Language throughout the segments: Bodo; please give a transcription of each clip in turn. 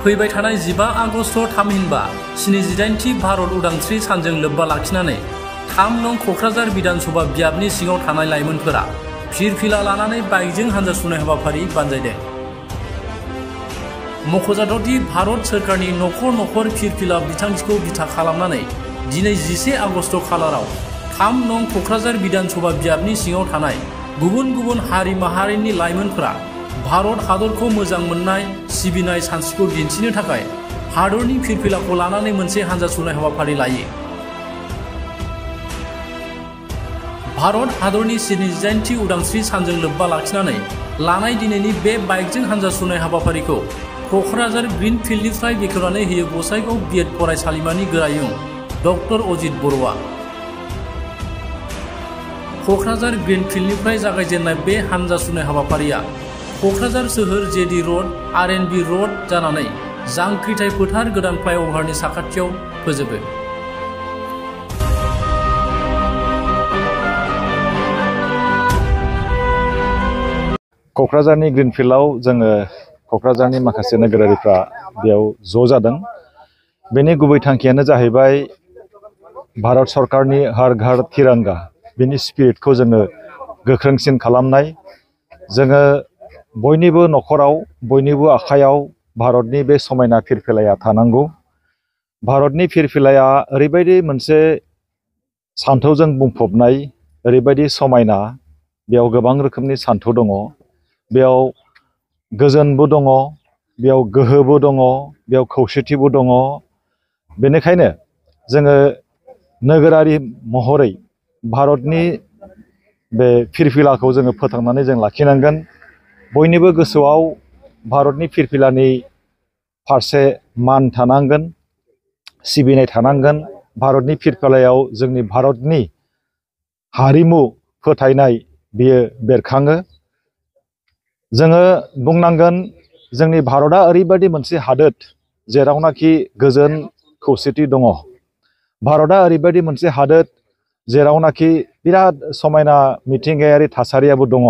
फैबाय थानाय 15 आगस्ट थामहिनबा 78थि भारत उदांस्रि सानजों लोब्बा लाखिनानै 3 नं क'क्राझार विधानसभा बियाबनि सिङाव थानाय लाइमोनफोरा फिरफिला लानानै बाइकजों हानजा सुनाय हाबाफारि बानजायदों। मख'जाथावदि भारत सोरखारनि नखर नखर फिरफिला बिथांखिखौ बिथा खालामनानै दिनै 11 आगस्ट खालाराव 3 नं क'क्राझार विधानसभा बियाबनि सिङाव थानाय गुबुन गुबुन हारि माहारिनि लाइमोनफोरा भारत हादरखौ मोजां मोननाय सिबिनाय सानस्रिखौ दिन्थिनो थाखाय हादरनि फिरफिलाखौ लानानै मोनसे हानजा सुनाय हाबाफारि लायो। भारत हादरनि 78थि उदांस्रि सानजों लोब्बा लाखिनानै लानाय दिनैनि बे बाइकजों हानजा सुनाय हाबाफारिखौ क'क्राझार ग्रीनफिल्डनिफ्राय बेखेवनानै होयो गसाइगाव बिएड फरायसालिमानि गोरायुं डक्टर अजित बर'आ। क'क्राझार ग्रीनफिल्डनिफ्राय जागायजेननाय बे हानजा सुनाय हाबाफारिया क'क्राझार सोहोर जेडी र'ड आर.एन.बी. र'ड जानानै जांख्रिथाय फोथार गोदान फ्लाइअभारनि साखाथियाव फोजोबो। क'क्राझारनि ग्रीनफिल्डआव जोङो क'क्राझारनि माखासे नोगोरारिफ्रा बेयाव ज' जादों। बेनि गुबै थांखियानो जाहैबाय भारत सरकारनि हर घर तिरंगा बेनि स्पिरिटखौ जोङो गोख्रोंसिन खालामनाय। जोङो बयनिबो नखराव बयनिबो आखायाव भारतनि बे समायना फिरफिलाया थानांगौ। भारतनि फिरफिलाया ओरैबायदि मोनसे सानथौजों बुंफबनाय, ओरैबायदि समायना, बेयाव गोबां रोखोमनि सानथौ दङ। बेयाव गोजोनबो दङ, बेयाव गोहोबो दङ, बेयाव खौसेथिबो दङ। बेनिखायनो जोङो नोगोरारि महरै भारतनि बे फिरफिलाखौ जोङो फोथांनानै जों लाखिनांगोन। बयनिबो गोसोआव भारतनि फिरफिलानि फारसे मान थानांगोन, सिबिनाय थानांगोन। भारतनि फिरफिलायाव जोंनि भारतनि हारिमु फोथायनाय बियो बेरखाङो। जोङो बुंनांगोन जोंनि भारतआ ओरैबायदि मोनसे हादोर जेरावनाखि गोजोन खौसेथि दङ। भारतआ ओरैबायदि मोनसे हादोर जेरावनाखि बिराद समायना मिथिंगायारि थासारियाबो दङ।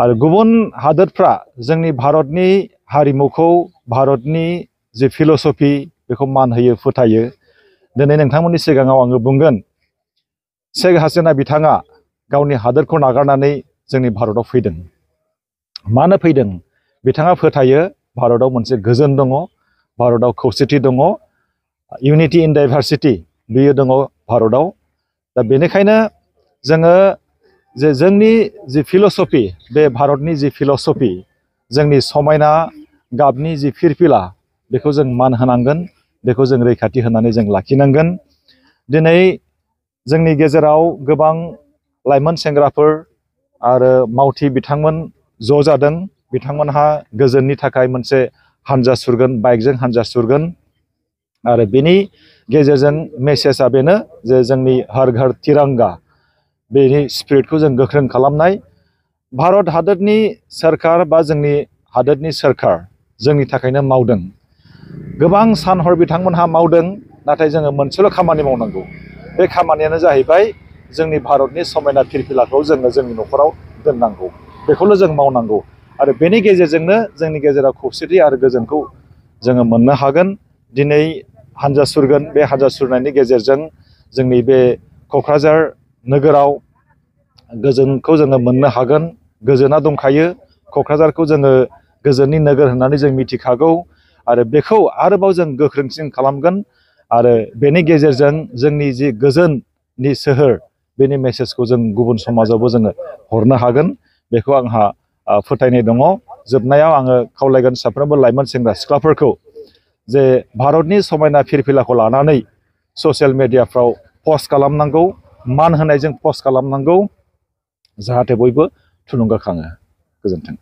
आरो गुबुन हादोरफ्रा जोंनि भारतनि हारिमुखौ, भारतनि जे फिल'सफि बेखौ मान होयो, फोथायो। दिनै नोंथांमोननि सिगाङाव आङो बुंगोन, शेख हासिना बिथाङा गावनि हादोरखौ नागारनानै जोंनि भारतआव फैदों। मानो फैदों? बिथाङा फोथायो भारतआव मोनसे गोजोन दङ, भारतआव खौसेथि दङ, इउनिटि इन डाइभारसिटि बेयो दङ भारतआव। दा बेनिखायनो जोङो जे जोंनि जि फिल'सफि, बे भारतनि जि फिल'सफि, जोंनि समायना गाबनि जि फिरफिला, बेखौ जों मान होनांगोन, बेखौ जों रैखाथि होनानै जों लाखिनांगोन। दिनै जोंनि गेजेराव गोबां लाइमोन सेंग्राफोर आरो मावथि बिथांमोन ज' जादों। बिथांमोनहा गोजोननि थाखाय मोनसे हानजा सुरगोन, बाइकजों हानजा सुरगोन। आरो बेनि गेजेरजों मेसेजआ बेनो जे जोंनि हर घर तिरंगा बेनि स्पिरिटखौ जों गोख्रों खालामनाय। भारत हादरनि सोरखार बा जोंनि हादरनि सोरखार जोंनि थाखायनो मावदों। गोबां सान हर बिथांमोनहा मावदों, नाथाय जोङो मोनसेल' खामानि मावनांगौ। बे खामानियानो जाहैबाय जोंनि भारतनि समायना फिरफिलाखौ जोङो जोंनि नखराव दोननांगौ। बेखौल' जों मावनांगौ। आरो बेनि गेजेरजोंनो जोंनि गेजेराव खौसेथि आरो गोजोनखौ जोङो मोननो हागोन। दिनै हानजा सुरगोन, बे हानजा सुरनायनि गेजेरजों जोंनि बे क'क्राझार नोगोराव गोजोनखौ जोङो मोननो हागोन। गोजोना दंखायो। क'क्राझारखौ जोङो गोजोननि नोगोर होननानै जों मिथिखागौ। आरो बेखौ आरोबाव जों गोख्रोंसिन खालामगोन। आरो बेनि गेजेरजों जोंनि जि गोजोननि सोहोर, बेनि मेसेजखौ जों गुबुन समाजावबो जोङो हरनो हागोन। बेखौ आंहा फोथायनाय दङ। जोबनायाव आङो खावलायगोन साफ्रोमबो लाइमोन सेंग्रा सिख्लाफोरखौ जे भारतनि समायना फिरफिलाखौ लानानै ससियेल मेडियाफ्राव पस्ट खालामनांगौ, मान होनायजों पस्ट खालामनांगौ, जाहाथे बयबो थुलुंगाखाङो। गोजोन्थों।